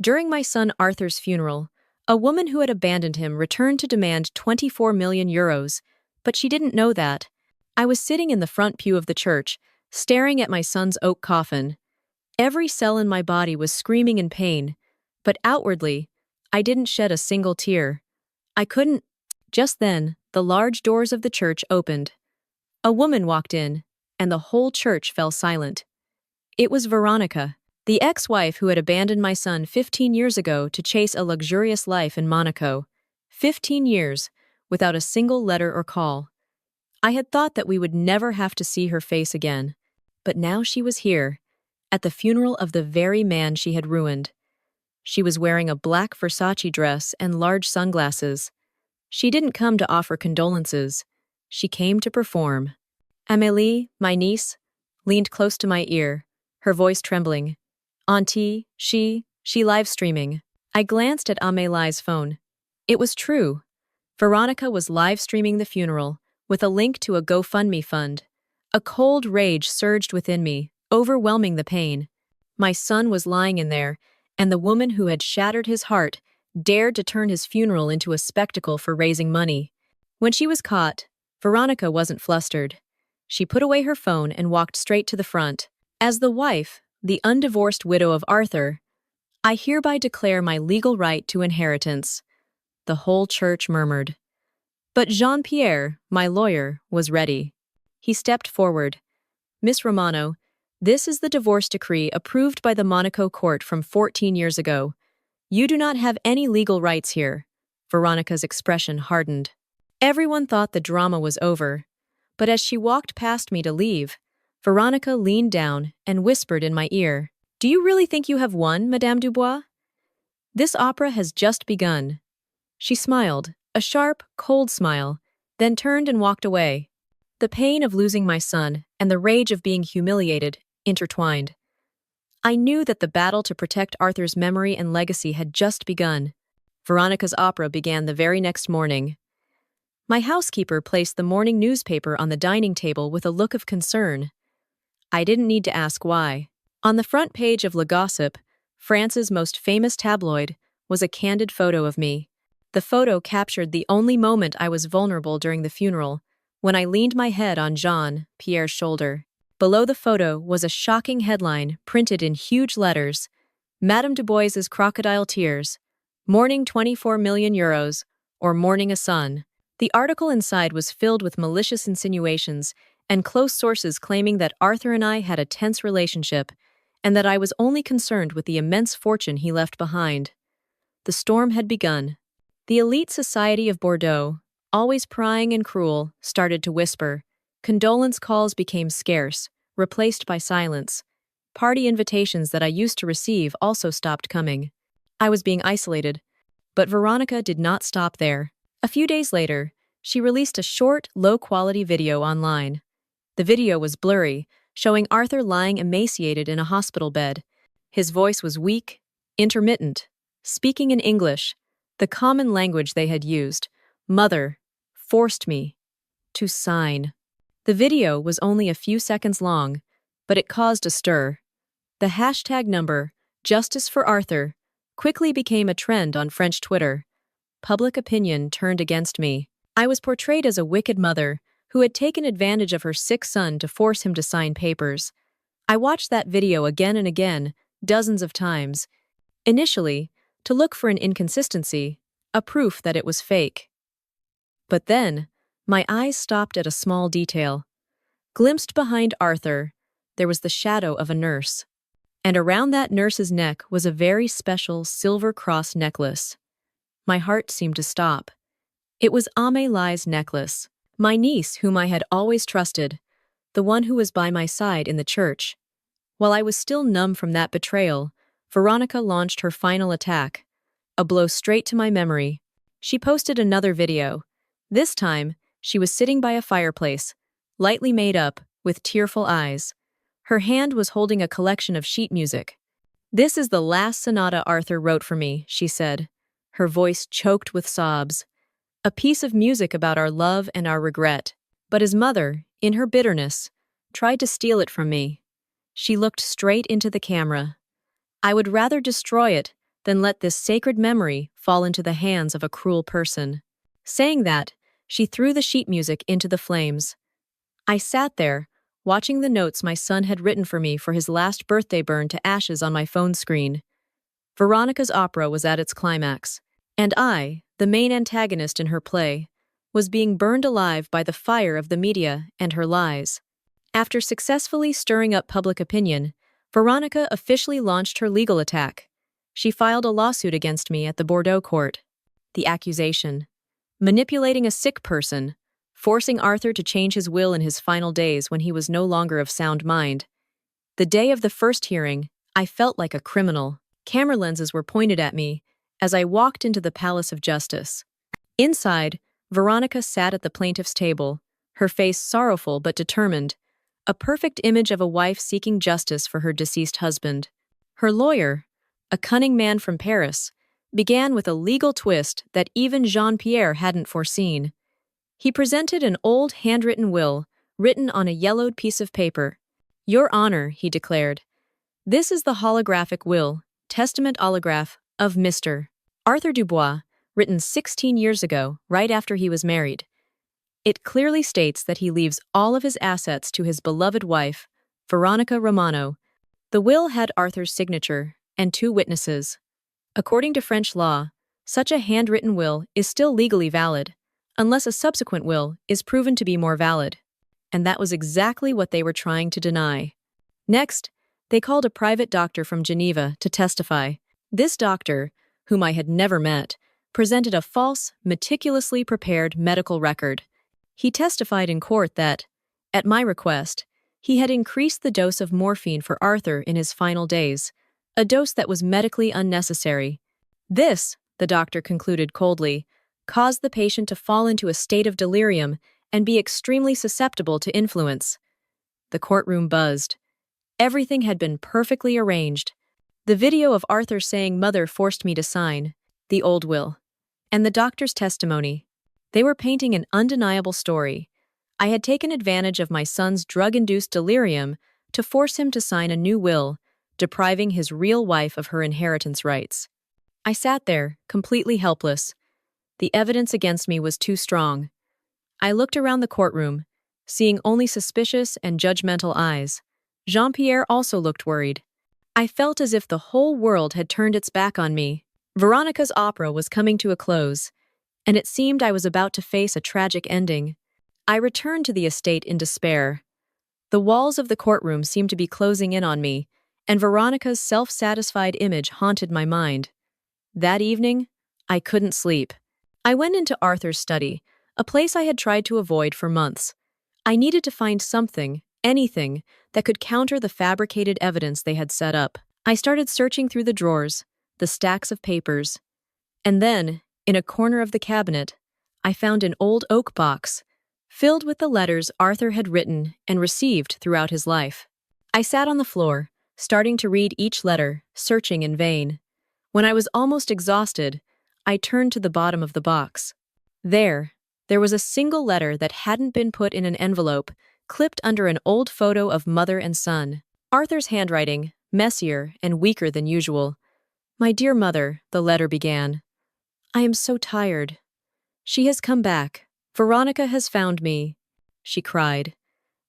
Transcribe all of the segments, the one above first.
During my son Arthur's funeral, a woman who had abandoned him returned to demand 24 million euros, but she didn't know that. I was sitting in the front pew of the church, staring at my son's oak coffin. Every cell in my body was screaming in pain, but outwardly, I didn't shed a single tear. I couldn't. Just then, the large doors of the church opened. A woman walked in, and the whole church fell silent. It was Veronica, the ex-wife who had abandoned my son 15 years ago to chase a luxurious life in Monaco. 15 years, without a single letter or call. I had thought that we would never have to see her face again, but now she was here, at the funeral of the very man she had ruined. She was wearing a black Versace dress and large sunglasses. She didn't come to offer condolences. She came to perform. Amélie, my niece, leaned close to my ear, her voice trembling. Auntie, she live streaming. I glanced at Amélie's phone. It was true. Veronica was live streaming the funeral, with a link to a GoFundMe fund. A cold rage surged within me, overwhelming the pain. My son was lying in there, and the woman who had shattered his heart dared to turn his funeral into a spectacle for raising money. When she was caught, Veronica wasn't flustered. She put away her phone and walked straight to the front. As the wife, the undivorced widow of Arthur, I hereby declare my legal right to inheritance. The whole church murmured. But Jean-Pierre, my lawyer, was ready. He stepped forward. Miss Romano, this is the divorce decree approved by the Monaco court from 14 years ago. You do not have any legal rights here. Veronica's expression hardened. Everyone thought the drama was over, but as she walked past me to leave, Veronica leaned down and whispered in my ear, "Do you really think you have won, Madame Dubois? This opera has just begun." She smiled, a sharp, cold smile, then turned and walked away. The pain of losing my son and the rage of being humiliated intertwined. I knew that the battle to protect Arthur's memory and legacy had just begun. Veronica's opera began the very next morning. My housekeeper placed the morning newspaper on the dining table with a look of concern. I didn't need to ask why. On the front page of Le Gossip, France's most famous tabloid, was a candid photo of me. The photo captured the only moment I was vulnerable during the funeral, when I leaned my head on Jean-Pierre's shoulder. Below the photo was a shocking headline printed in huge letters, Madame Dubois's crocodile tears, mourning 24 million euros, or mourning a son. The article inside was filled with malicious insinuations and close sources claiming that Arthur and I had a tense relationship, and that I was only concerned with the immense fortune he left behind. The storm had begun. The elite society of Bordeaux, always prying and cruel, started to whisper. Condolence calls became scarce, replaced by silence. Party invitations that I used to receive also stopped coming. I was being isolated. But Veronica did not stop there. A few days later, she released a short, low-quality video online. The video was blurry, showing Arthur lying emaciated in a hospital bed. His voice was weak, intermittent, speaking in English, the common language they had used. Mother forced me to sign. The video was only a few seconds long, but it caused a stir. The hashtag number, Justice for Arthur, quickly became a trend on French Twitter. Public opinion turned against me. I was portrayed as a wicked mother who had taken advantage of her sick son to force him to sign papers. I watched that video again and again, dozens of times. Initially, to look for an inconsistency, a proof that it was fake. But then, my eyes stopped at a small detail. Glimpsed behind Arthur, there was the shadow of a nurse. And around that nurse's neck was a very special silver cross necklace. My heart seemed to stop. It was Amélie's necklace, my niece whom I had always trusted, the one who was by my side in the church. While I was still numb from that betrayal, Veronica launched her final attack, a blow straight to my memory. She posted another video. This time, she was sitting by a fireplace, lightly made up, with tearful eyes. Her hand was holding a collection of sheet music. "This is the last sonata Arthur wrote for me," she said, her voice choked with sobs. "A piece of music about our love and our regret. But his mother, in her bitterness, tried to steal it from me." She looked straight into the camera. "I would rather destroy it than let this sacred memory fall into the hands of a cruel person. Saying that, she threw the sheet music into the flames. I sat there, watching the notes my son had written for me for his last birthday burn to ashes on my phone screen. Veronica's opera was at its climax, and I, the main antagonist in her play, was being burned alive by the fire of the media and her lies. After successfully stirring up public opinion, Veronica officially launched her legal attack. She filed a lawsuit against me at the Bordeaux court. The accusation: manipulating a sick person, forcing Arthur to change his will in his final days when he was no longer of sound mind. The day of the first hearing, I felt like a criminal. Camera lenses were pointed at me as I walked into the Palace of Justice. Inside, Veronica sat at the plaintiff's table, her face sorrowful but determined, a perfect image of a wife seeking justice for her deceased husband. Her lawyer, a cunning man from Paris, began with a legal twist that even Jean-Pierre hadn't foreseen. He presented an old handwritten will, written on a yellowed piece of paper. "Your Honor," he declared, "this is the holographic will, testament holograph, of Mr. Arthur Dubois, written 16 years ago, right after he was married. It clearly states that he leaves all of his assets to his beloved wife, Veronica Romano." The will had Arthur's signature and 2 witnesses. According to French law, such a handwritten will is still legally valid, unless a subsequent will is proven to be more valid. And that was exactly what they were trying to deny. Next, they called a private doctor from Geneva to testify. This doctor, whom I had never met, presented a false, meticulously prepared medical record. He testified in court that, at my request, he had increased the dose of morphine for Arthur in his final days, a dose that was medically unnecessary. This, the doctor concluded coldly, caused the patient to fall into a state of delirium and be extremely susceptible to influence. The courtroom buzzed. Everything had been perfectly arranged. The video of Arthur saying "Mother forced me to sign," the old will, and the doctor's testimony. They were painting an undeniable story. I had taken advantage of my son's drug-induced delirium to force him to sign a new will, depriving his real wife of her inheritance rights. I sat there, completely helpless. The evidence against me was too strong. I looked around the courtroom, seeing only suspicious and judgmental eyes. Jean-Pierre also looked worried. I felt as if the whole world had turned its back on me. Veronica's opera was coming to a close, and it seemed I was about to face a tragic ending. I returned to the estate in despair. The walls of the courtroom seemed to be closing in on me, and Veronica's self-satisfied image haunted my mind. That evening, I couldn't sleep. I went into Arthur's study, a place I had tried to avoid for months. I needed to find something, anything, that could counter the fabricated evidence they had set up. I started searching through the drawers, the stacks of papers. And then, in a corner of the cabinet, I found an old oak box, filled with the letters Arthur had written and received throughout his life. I sat on the floor, starting to read each letter, searching in vain. When I was almost exhausted, I turned to the bottom of the box. There was a single letter that hadn't been put in an envelope, clipped under an old photo of mother and son. Arthur's handwriting, messier and weaker than usual. "My dear mother," the letter began. "I am so tired. She has come back. Veronica has found me," she cried.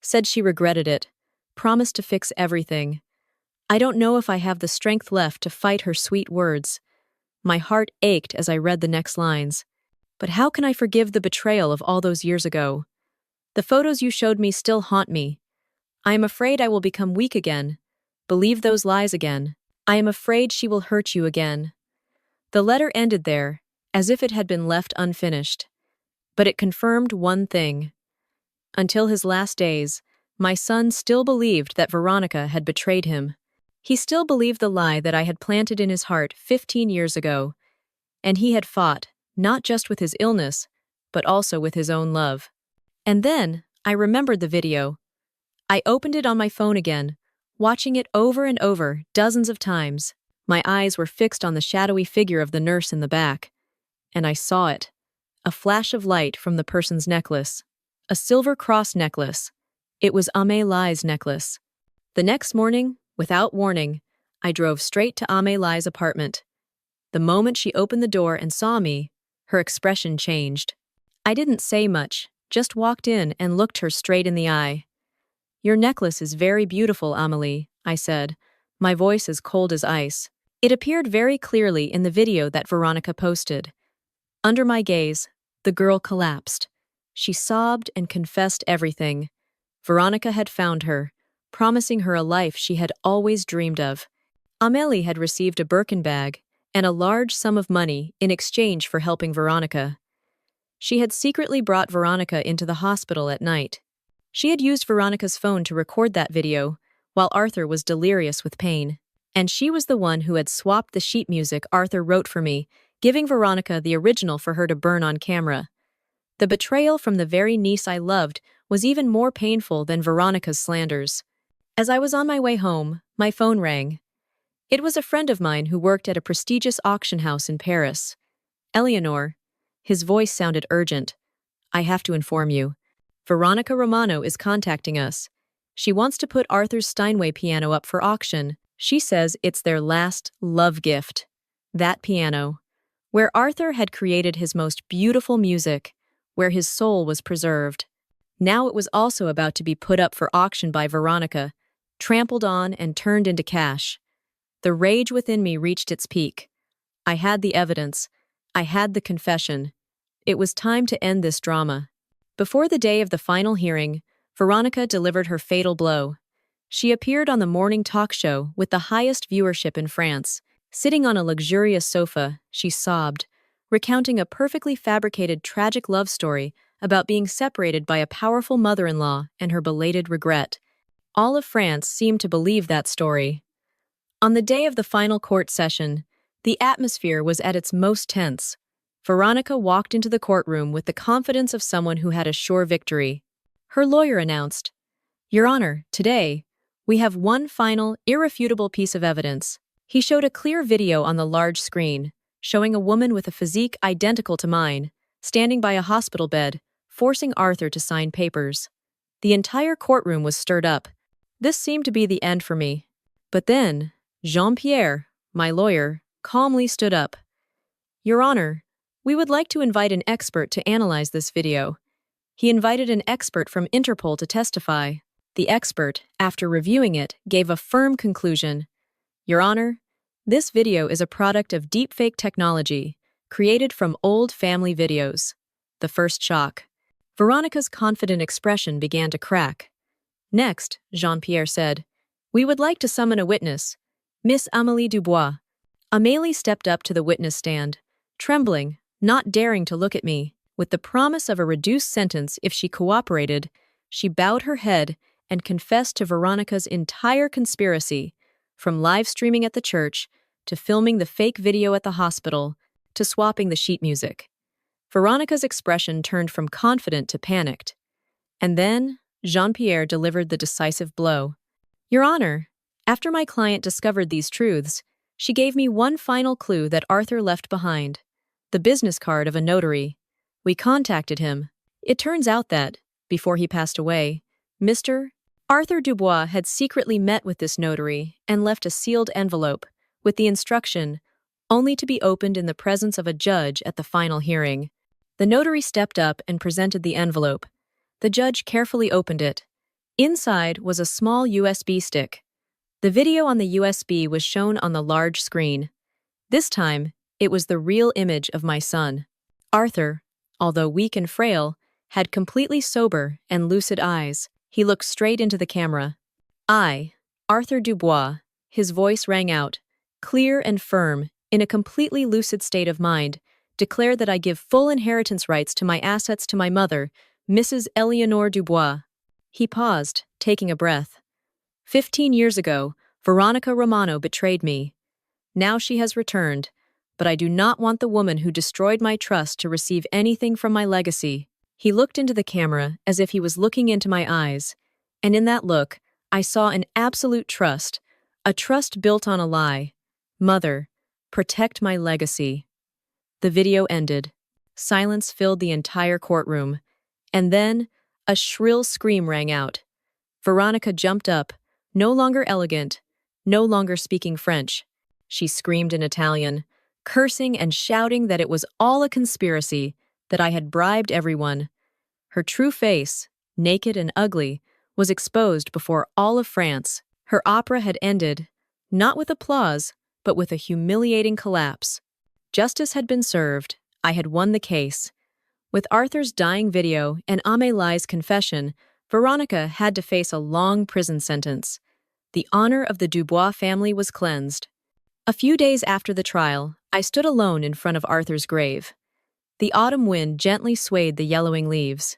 Said she regretted it, promised to fix everything. I don't know if I have the strength left to fight her sweet words. My heart ached as I read the next lines. But how can I forgive the betrayal of all those years ago? The photos you showed me still haunt me. I am afraid I will become weak again, believe those lies again. I am afraid she will hurt you again. The letter ended there, as if it had been left unfinished. But it confirmed one thing. Until his last days, my son still believed that Veronica had betrayed him. He still believed the lie that I had planted in his heart 15 years ago. And he had fought, not just with his illness, but also with his own love. And then, I remembered the video. I opened it on my phone again, watching it over and over, dozens of times. My eyes were fixed on the shadowy figure of the nurse in the back. And I saw it. A flash of light from the person's necklace. A silver cross necklace. It was Ame Lai's necklace. The next morning, without warning, I drove straight to Ame Lai's apartment. The moment she opened the door and saw me, her expression changed. I didn't say much, just walked in and looked her straight in the eye. "Your necklace is very beautiful, Amélie," I said, my voice as cold as ice. It appeared very clearly in the video that Veronica posted. Under my gaze, the girl collapsed. She sobbed and confessed everything. Veronica had found her, promising her a life she had always dreamed of. Amélie had received a Birkin bag and a large sum of money in exchange for helping Veronica. She had secretly brought Veronica into the hospital at night. She had used Veronica's phone to record that video, while Arthur was delirious with pain. And she was the one who had swapped the sheet music Arthur wrote for me, giving Veronica the original for her to burn on camera. The betrayal from the very niece I loved was even more painful than Veronica's slanders. As I was on my way home, my phone rang. It was a friend of mine who worked at a prestigious auction house in Paris. "Eleanor." His voice sounded urgent. "I have to inform you. Veronica Romano is contacting us. She wants to put Arthur's Steinway piano up for auction. She says it's their last love gift. That piano. Where Arthur had created his most beautiful music, where his soul was preserved. Now it was also about to be put up for auction by Veronica, trampled on and turned into cash. The rage within me reached its peak. I had the evidence. I had the confession. It was time to end this drama. Before the day of the final hearing, Veronica delivered her fatal blow. She appeared on the morning talk show with the highest viewership in France. Sitting on a luxurious sofa, she sobbed, recounting a perfectly fabricated tragic love story about being separated by a powerful mother-in-law and her belated regret. All of France seemed to believe that story. On the day of the final court session, the atmosphere was at its most tense. Veronica walked into the courtroom with the confidence of someone who had a sure victory. Her lawyer announced, "Your Honor, today, we have one final, irrefutable piece of evidence." He showed a clear video on the large screen, showing a woman with a physique identical to mine, standing by a hospital bed, forcing Arthur to sign papers. The entire courtroom was stirred up. This seemed to be the end for me. But then, Jean-Pierre, my lawyer, calmly stood up. "Your Honor, we would like to invite an expert to analyze this video." He invited an expert from Interpol to testify. The expert, after reviewing it, gave a firm conclusion. "Your Honor, this video is a product of deepfake technology, created from old family videos." The first shock. Veronica's confident expression began to crack. "Next," Jean-Pierre said, "we would like to summon a witness, Miss Amélie Dubois." Amélie stepped up to the witness stand, trembling, not daring to look at me. With the promise of a reduced sentence if she cooperated, she bowed her head and confessed to Veronica's entire conspiracy, from live streaming at the church, to filming the fake video at the hospital, to swapping the sheet music. Veronica's expression turned from confident to panicked. And then, Jean-Pierre delivered the decisive blow. "Your Honor, after my client discovered these truths, she gave me one final clue that Arthur left behind, the business card of a notary. We contacted him. It turns out that, before he passed away, Mr. Arthur Dubois had secretly met with this notary and left a sealed envelope with the instruction only to be opened in the presence of a judge at the final hearing. The notary stepped up and presented the envelope. The judge carefully opened it. Inside was a small USB stick. The video on the USB was shown on the large screen. This time, it was the real image of my son. Arthur, although weak and frail, had completely sober and lucid eyes. He looked straight into the camera. "I, Arthur Dubois," his voice rang out, clear and firm, in a completely lucid state of mind, "declare that I give full inheritance rights to my assets to my mother, Mrs. Eleanor Dubois." He paused, taking a breath. 15 years ago, Veronica Romano betrayed me. Now she has returned, but I do not want the woman who destroyed my trust to receive anything from my legacy. He looked into the camera as if he was looking into my eyes, and in that look, I saw an absolute trust, a trust built on a lie. "Mother, protect my legacy." The video ended. Silence filled the entire courtroom, and then a shrill scream rang out. Veronica jumped up, no longer elegant, no longer speaking French. She screamed in Italian, cursing and shouting that it was all a conspiracy, that I had bribed everyone. Her true face, naked and ugly, was exposed before all of France. Her opera had ended, not with applause, but with a humiliating collapse. Justice had been served. I had won the case. With Arthur's dying video and Amélie's confession, Veronica had to face a long prison sentence. The honor of the Dubois family was cleansed. A few days after the trial, I stood alone in front of Arthur's grave. The autumn wind gently swayed the yellowing leaves.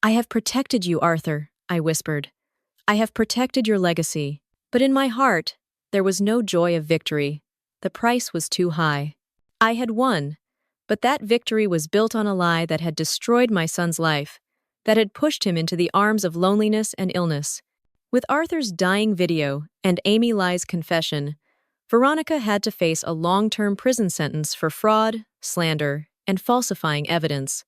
"I have protected you, Arthur," I whispered. "I have protected your legacy." But in my heart, there was no joy of victory. The price was too high. I had won, but that victory was built on a lie that had destroyed my son's life, that had pushed him into the arms of loneliness and illness. With Arthur's dying video and Amélie's confession, Veronica had to face a long-term prison sentence for fraud, slander, and falsifying evidence.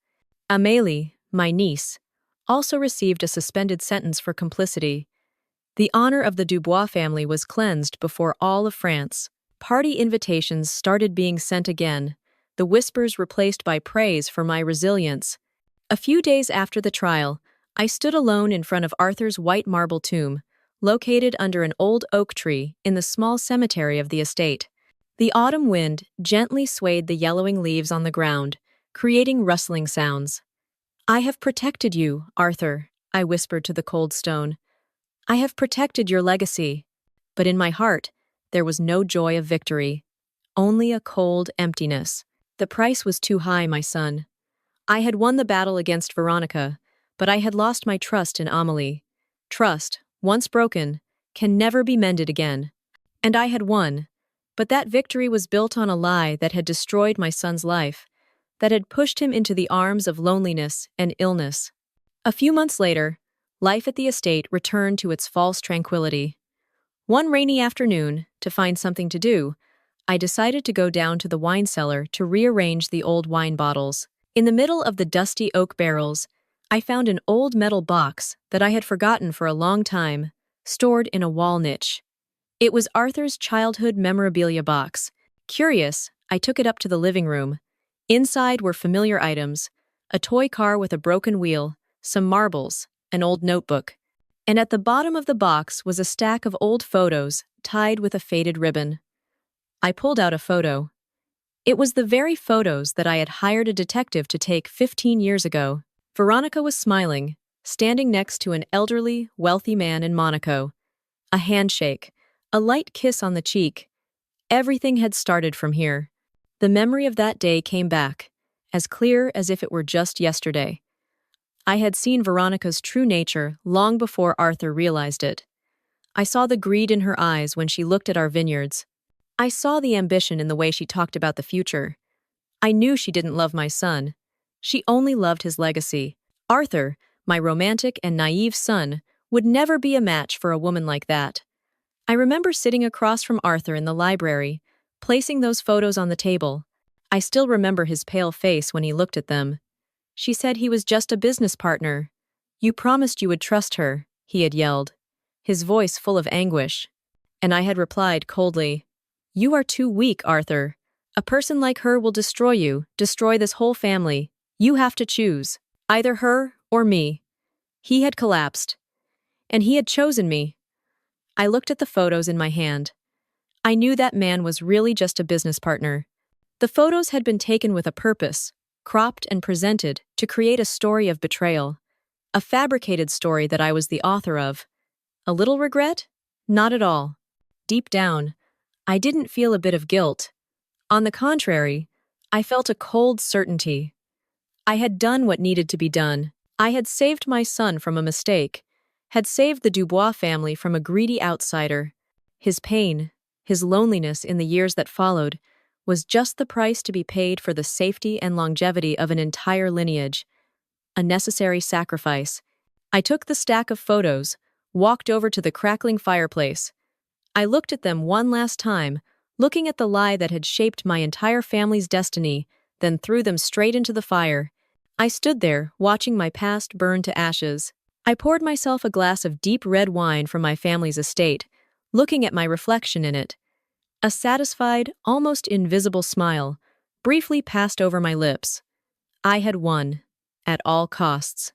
Amélie, my niece, also received a suspended sentence for complicity. The honor of the Dubois family was cleansed before all of France. Party invitations started being sent again, the whispers replaced by praise for my resilience. A few days after the trial, I stood alone in front of Arthur's white marble tomb, located under an old oak tree in the small cemetery of the estate. The autumn wind gently swayed the yellowing leaves on the ground, creating rustling sounds. "I have protected you, Arthur," I whispered to the cold stone. "I have protected your legacy." But in my heart, there was no joy of victory, only a cold emptiness. The price was too high, my son. I had won the battle against Veronica, but I had lost my trust in Amélie. Trust, once broken, can never be mended again. And I had won, but that victory was built on a lie that had destroyed my son's life, that had pushed him into the arms of loneliness and illness. A few months later, life at the estate returned to its false tranquility. One rainy afternoon, to find something to do, I decided to go down to the wine cellar to rearrange the old wine bottles. In the middle of the dusty oak barrels, I found an old metal box that I had forgotten for a long time, stored in a wall niche. It was Arthur's childhood memorabilia box. Curious, I took it up to the living room. Inside were familiar items: a toy car with a broken wheel, some marbles, an old notebook. And at the bottom of the box was a stack of old photos tied with a faded ribbon. I pulled out a photo. It was the very photos that I had hired a detective to take 15 years ago. Veronica was smiling, standing next to an elderly, wealthy man in Monaco. A handshake, a light kiss on the cheek. Everything had started from here. The memory of that day came back, as clear as if it were just yesterday. I had seen Veronica's true nature long before Arthur realized it. I saw the greed in her eyes when she looked at our vineyards. I saw the ambition in the way she talked about the future. I knew she didn't love my son. She only loved his legacy. Arthur, my romantic and naive son, would never be a match for a woman like that. I remember sitting across from Arthur in the library, placing those photos on the table. I still remember his pale face when he looked at them. "She said he was just a business partner. You promised you would trust her," he had yelled, his voice full of anguish. And I had replied coldly, "You are too weak, Arthur. A person like her will destroy you, destroy this whole family. You have to choose, either her or me." He had collapsed, and he had chosen me. I looked at the photos in my hand. I knew that man was really just a business partner. The photos had been taken with a purpose, cropped and presented to create a story of betrayal, a fabricated story that I was the author of. A little regret? Not at all. Deep down, I didn't feel a bit of guilt. On the contrary, I felt a cold certainty. I had done what needed to be done. I had saved my son from a mistake, had saved the Dubois family from a greedy outsider. His pain, his loneliness in the years that followed, was just the price to be paid for the safety and longevity of an entire lineage. A necessary sacrifice. I took the stack of photos, walked over to the crackling fireplace. I looked at them one last time, looking at the lie that had shaped my entire family's destiny, then threw them straight into the fire. I stood there, watching my past burn to ashes. I poured myself a glass of deep red wine from my family's estate, looking at my reflection in it. A satisfied, almost invisible smile briefly passed over my lips. I had won, at all costs.